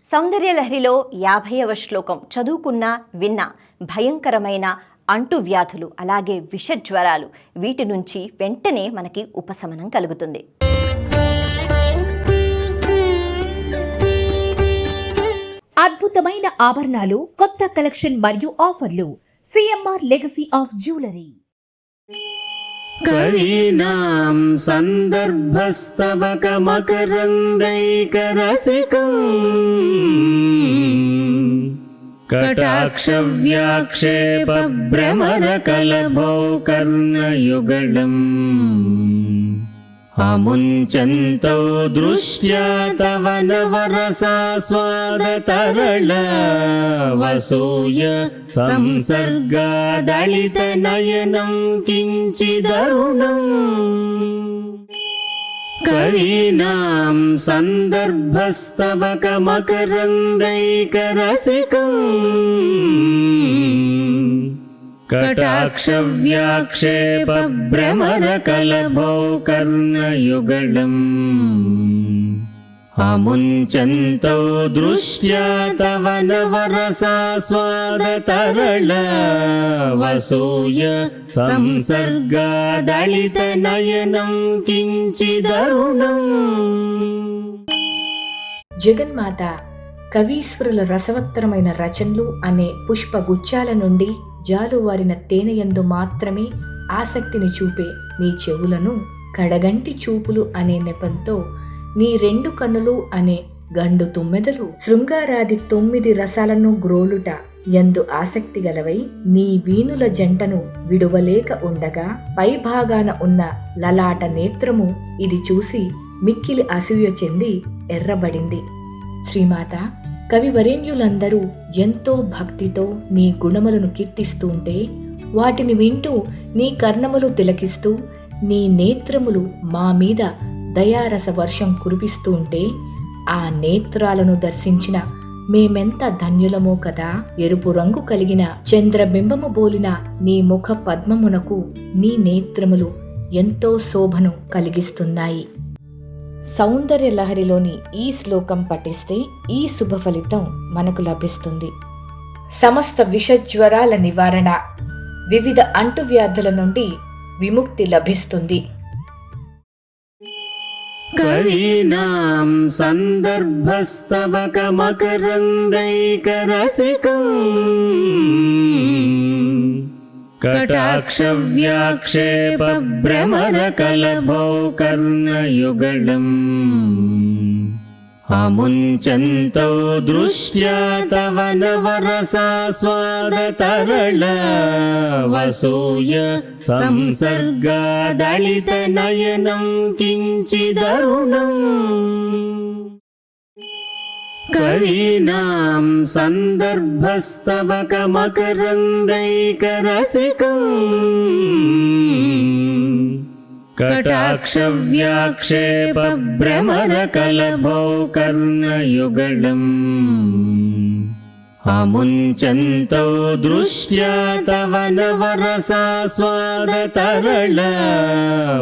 సౌందర్యలహరిలో 50వ శ్లోకం చదువుకున్నా విన్నా భయంకరమైన అంటువ్యాధులు అలాగే విషజ్వరాలు వీటి నుంచి వెంటనే మనకి ఉపశమనం కలుగుతుంది. అద్భుతమైన ఆభరణాలు, కొత్త కలెక్షన్ మరియు ఆఫర్లు. CMR legacy of jewellery. కవీనాం సందర్భస్తవక మకరందైకరసికం కటాక్ష వ్యాక్షేప భ్రమర కలభౌ కర్ణయుగళం అముంచంతౌ దృష్ట్యా తవ నవరసాస్వాదతరళ వసూయ సంసర్గాదళిత నయనం కించిదరుణం కవీనాం సందర్భస్తవక మకరందైకరసికం కటాక్ష వ్యాక్షేప భ్రమర కలభౌ కర్ణయుగళం అముంచంతౌ దృష్ట్యా తవ నవరసాస్వాదతరళ వసూయ సంసర్గాదళిత నయనం కించిదరుణం. జగన్మాత కవీశ్వరుల రసవత్తరమైన రచనలు అనే పుష్పగుచ్చాల నుండి జాలువారిన తేనెయందు మాత్రమే ఆసక్తిని చూపే నీ చెవులను కడగంటి చూపులు అనే నెపంతో నీ 2 కన్నులు అనే గండు తుమ్మెదలు శృంగారాది 9 రసాలను గ్రోలుట యందు ఆసక్తి గలవై నీ వీణుల జంటను విడువలేక ఉండగా పైభాగాన ఉన్న లలాట నేత్రము ఇది చూసి మిక్కిలి అసూయ చెంది ఎర్రబడింది. శ్రీమాత, కవివరేణ్యులందరూ ఎంతో భక్తితో నీ గుణములను కీర్తిస్తుంటే వాటిని వింటూ నీ కర్ణములు తిలకిస్తూ నీ నేత్రములు మా మీద దయారస వర్షం కురిపిస్తూ ఉంటే ఆ నేత్రాలను దర్శించిన మేమెంత ధన్యులమో కదా. ఎరుపు రంగు కలిగిన చంద్రబింబము బోలిన నీ ముఖ పద్మమునకు నీ నేత్రములు ఎంతో శోభను కలిగిస్తున్నాయి. సౌందర్య లహరిలోని ఈ శ్లోకం పఠిస్తే ఈ శుభ ఫలితం మనకు లభిస్తుంది. సమస్త విషజ్వరాల నివారణ, వివిధ అంటువ్యాధుల నుండి విముక్తి లభిస్తుంది. కవీనాం సందర్భస్తవక మకరందైకరసికం కటాక్ష వ్యాక్షేప భ్రమర కలభౌ కర్ణయుగళం అముంచంతౌ దృష్ట్యా తవ నవరసాస్వాదతరళ వసూయ సంసర్గాదళిత నయనం కించిదరుణం కవీనాం సందర్భస్తవక మకరందైకరసికం కటాక్ష వ్యాక్షేప భ్రమర కలభౌ కర్ణయుగళం అముంచంతౌ దృష్ట్యా తవ నవరసాస్వాదతరళ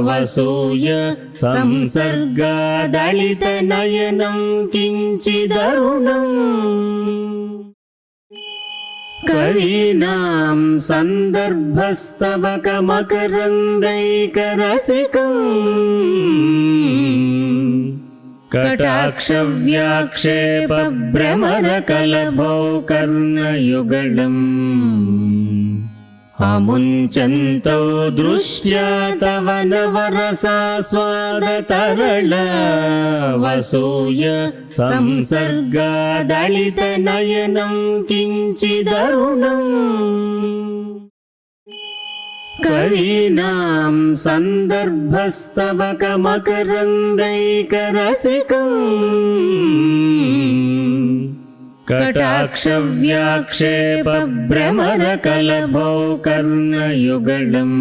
వసూయ సంసర్గాదళిత నయనం కించిదరుణం కవీనాం సందర్భస్తవక మకరందైకరసికం కటాక్ష వ్యాక్షేప భ్రమర కలభౌ కర్ణయుగళం అముంచంతౌ దృష్ట్యా తవ నవరసాస్వాదతరళ వసూయ సంసర్గాదళిత నయనం కించిదరుణం కవీనాం సందర్భస్తవక మకరందైకరసికం కటాక్ష వ్యాక్షేప భ్రమర కలభౌ కర్ణయుగళం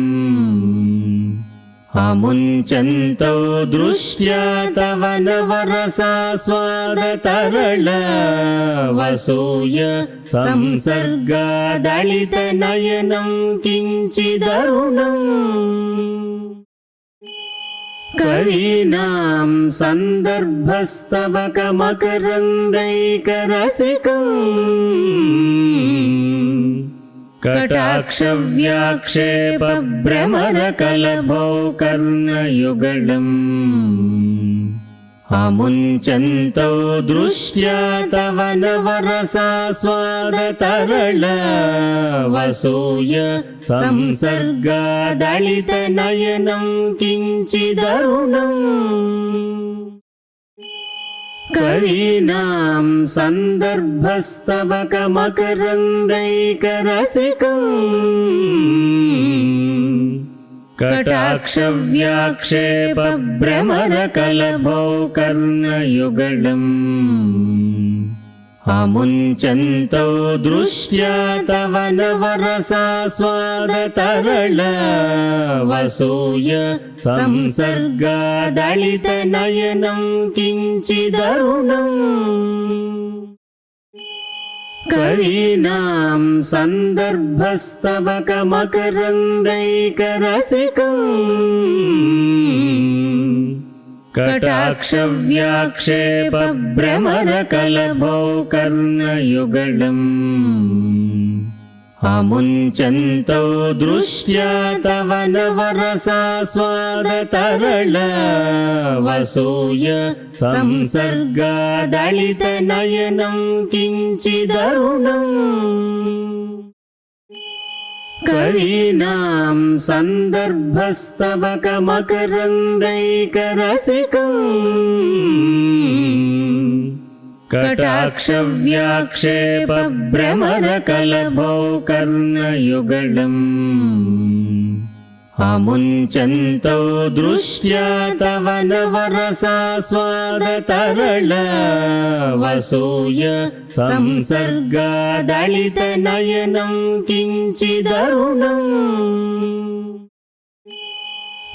అముంచంతౌ దృష్ట్యా తవ నవరసాస్వాదతరళ వసూయ సంసర్గాదళిత నయనం కించిదరుణం कवीनां सन्दर्भस्तबकमकरन्दैकरसिकम् कटाक्षव्याक्षेपभ्रमरकलभौ कर्णयुगलम् अमुञ्चन्तौ दृष्ट्या तव नवरसास्वादतरलवसूय संसर्गादलितनयनं किञ्चिदरुणम् कवीनां सन्दर्भस्तबकमकरन्दैकरसिकम् कटाक्षव्याक्षेपभ्रमरकलभौ कर्णयुगलम् अमुञ्चन्तौ दृष्ट्या तव नवरसास्वादतरलवसूय संसर्गादलितनयनं किञ्चिदरुणम् कवीनां सन्दर्भस्तबकमकरन्दैकरसिकम् कटाक्षव्याक्षेपभ्रमरकलभौ कर्णयुगलम् अमुञ्चन्तौ दृष्ट्या तव नवरसास्वादतरलवसूय संसर्गादलितनयनं किञ्चिदरुणम् कवीनां सन्दर्भस्तबकमकरन्दैकरसिकम् कटाक्षव्याक्षेपभ्रमरकलभौ कर्णयुगलम् अमुञ्चन्तौ दृष्ट्या तव नवरसास्वादतरलवसूय संसर्गादलितनयनं किञ्चिदरुणम्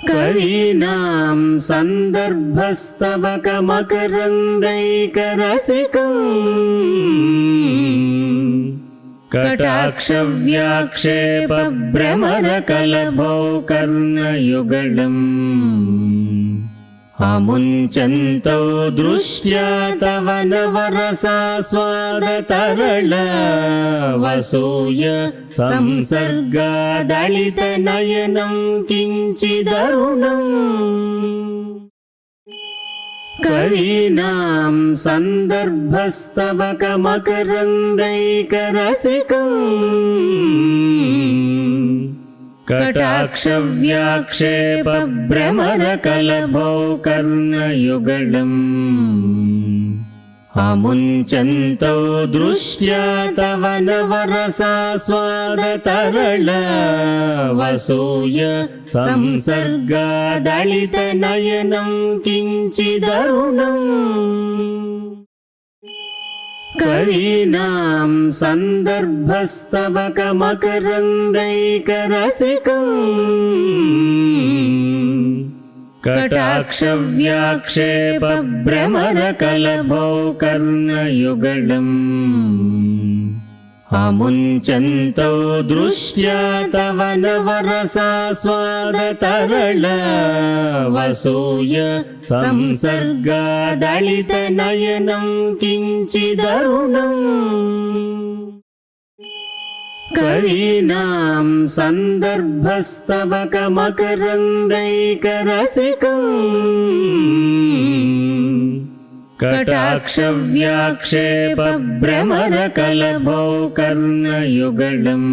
कवीनां सन्दर्भस्तबकमकरन्दैकरसिकम् कटाक्षव्याक्षेपभ्रमरकलभौ कर्णयुगलम् अमुञ्चन्तौ दृष्ट्या तव नवरसास्वादतरलवसूय संसर्गादलितनयनं किञ्चिदरुणम् कवीनां सन्दर्भस्तबकमकरन्दैकरसिकम् कटाक्षव्याक्षेपभ्रमरकलभौ कर्णयुगलम् अमुञ्चन्तौ दृष्ट्या तव नवरसास्वादतरलवसूय संसर्गादलितनयनं किञ्चिदरुणम् कवीनां सन्दर्भस्तबकमकरन्दैकरसिकम् कटाक्षव्याक्षेपभ्रमरकलभौ कर्णयुगलम् अमुञ्चन्तौ दृष्ट्या तव नवरसास्वादतरलवसूय संसर्गादलितनयनं किञ्चिदरुणम् कवीनां सन्दर्भस्तबकमकरन्दैकरसिकम् कटाक्षव्याक्षेपभ्रमरकलभौ कर्णयुगलम्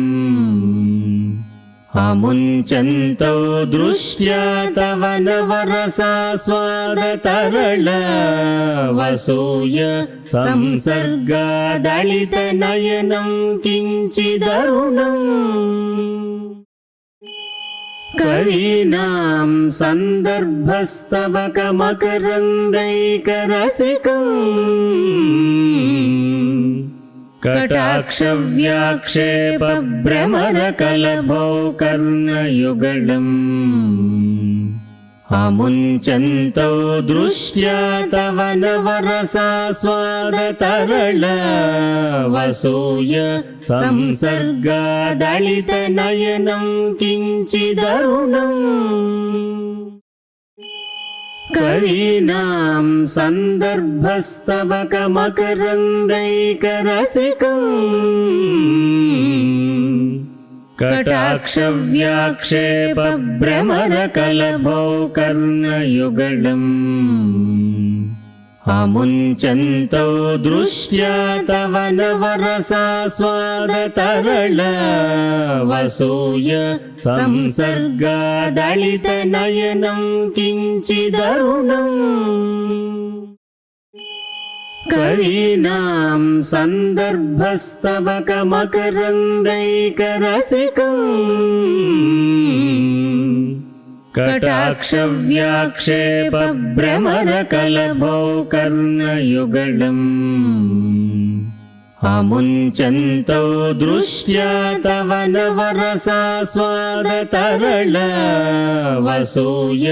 अमुञ्चन्तौ दृष्ट्या तव नवरसास्वादतरलवसूय संसर्गादलितनयनं किञ्चिदरुणम् कवीनां सन्दर्भस्तबकमकरन्दैकरसिकम् कटाक्षव्याक्षेपभ्रमरकलभौ कर्णयुगलम् अमुञ्चन्तौ दृष्ट्या तव नवरसास्वादतरलवसूय संसर्गादलितनयनं किञ्चिदरुणम् कवीनां सन्दर्भस्तवकमकरन्दैकरसिकम् कटाक्षव्याक्षेपभ्रमरकलभौ कर्णयुगलम् अमुञ्चन्तौ दृष्ट्या तव नवरसास्वादतरल वसूय संसर्गादलितनयनं किञ्चिदरुणम् कवीनां सन्दर्भस्तवकमकरन्दैकरसिकम् कटाक्षव्याक्षेपभ्रमरकलभौ कर्णयुगलम् अमुञ्चन्तौ दृष्ट्या तव नवरसास्वादतरल वसूय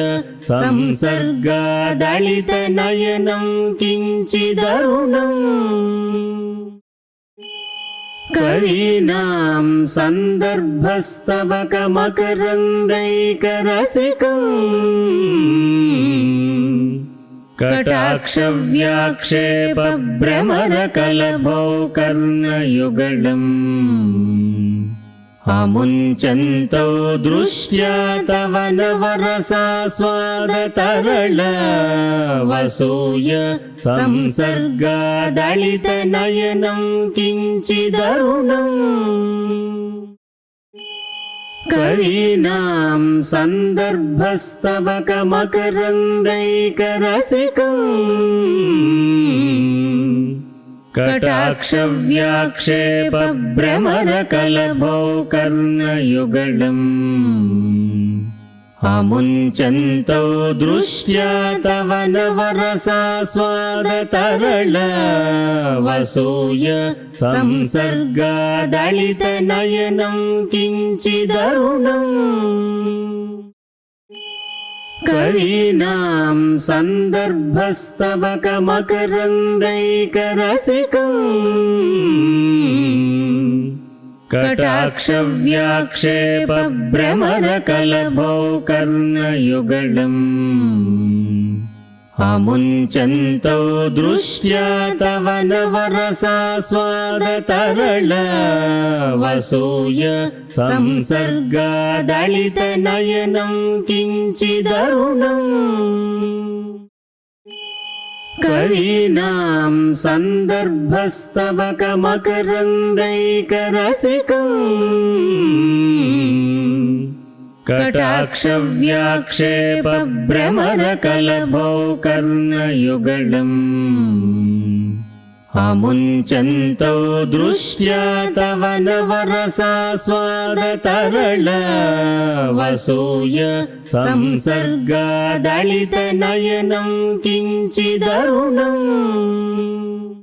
संसर्गादलितनयनं किञ्चिदरुणम् कवीनां सन्दर्भस्तवकमकरन्दैकरसिकम् कटाक्षव्याक्षेपभ्रमरकलभौ कर्णयुगलम् अमुञ्चन्तौ दृष्ट्या तव नवरसास्वादतरल वसूय संसर्गादलितनयनं किञ्चिदरुणम् कवीनां सन्दर्भस्तवकमकरन्दैकरसिकम् कटाक्षव्याक्षेपभ्रमरकलभौ कर्णयुगलम् अमुञ्चन्तौ दृष्ट्या तव नवरसास्वादतरल वसूय संसर्गादलितनयनं किञ्चिदरुणम् कवीनां सन्दर्भस्तवकमकरन्दैकरसिकम् कटाक्षव्याक्षेपभ्रमरकलभौ कर्णयुगलम् अमुञ्चन्तौ दृष्ट्या तव नवरसास्वादतरल वसूय संसर्गादलितनयनं किञ्चिदरुणम् कवीनां सन्दर्भस्तवकमकरन्दैकरसिकम् कटाक्षव्याक्षेपभ्रमरकलभौ कर्णयुगलम् अमुञ्चन्तौ दृष्ट्या तव नवरसास्वादतरल वसूय संसर्गादलितनयनं किञ्चिदरुणम्